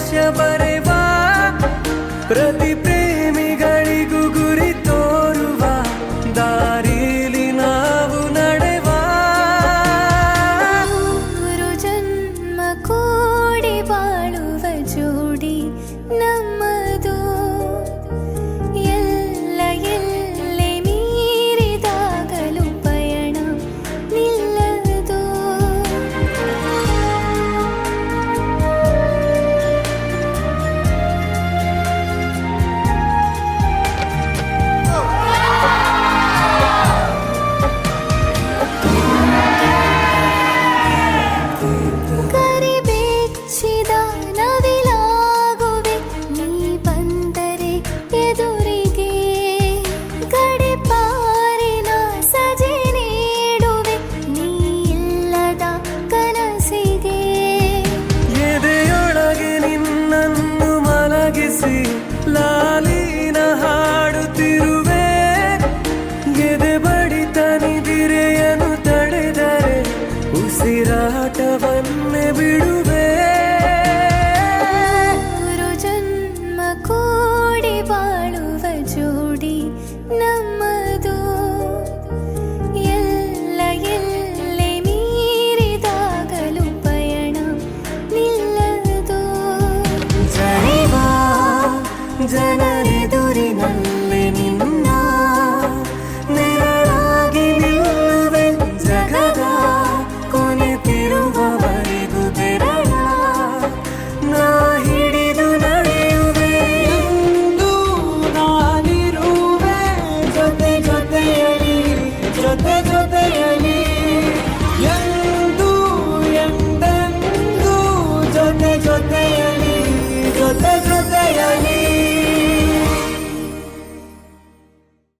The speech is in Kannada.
ಭವಿಷ್ಯ ಬರೆವ ಪ್ರತಿ ಪ್ರೇಮಿಗಳಿಗೂ ಗುರಿ ತೋರುವ ದಾರಿಲಿ ನಾವು ನಡೆವ ಮೂರು ಜನ್ಮ ಕೂಡಿ ಬಾಳುವ ಜೋಡಿ ನಮ್ಮದು ಎಲ್ಲ ಎಲ್ಲೆ ಮೀರಿದಾಗಲೂ ಪಯಣ ನಿಲ್ಲದು ಕರಿಬೆಚ್ಚಿದ ನವಿಲಾಗುವೆ ನೀ ಬಂದರೆ ಎದುರಿಗೆ ಗಡಿಪಾರಿನ ಸಜೆ ನೀಡುವೆ ನೀ ಇಲ್ಲದ ಕನಸಿಗೆ ಎದೆಯೊಳಗೆ ನಿನ್ನನ್ನು ಮಲಗಿಸಿ ಲಾಲಿನ ಹಾಡುತ್ತಿರುವೆ ಎದೆ ಬಡಿತ ನಿದಿರೆಯನ್ನು ತಡೆದರೆ ಉಸಿರಾಟವನ್ನೇ ಬಿಡುವೆ ಮೂರು ಜನ್ಮ ಕೂಡಿ ಬಾಳುವ ಜೋಡಿ ನಮ್ಮದು ಎಲ್ಲ ಎಲ್ಲೆ ಮೀರಿದಾಗಲೂ ಪಯಣ ನಿಲ್ಲದು ಜನಿವ ಜನರೆದುರಿನಲ್ಲಿ ನಿನ್ನ ನೆರಳಾಗಿ ನಿಲ್ಲುವೆ ಜಗದ ಕೊನೆತಿರುವವರೆಗೂ ಬೆರಳ ನಾ ಹಿಡಿದು ನಡೆಯುವೆ ಎಂದು ನಾನಿರುವೆ ಜೊತೆ ಜೊತೆಯಲ್ಲಿ ಜೊತೆ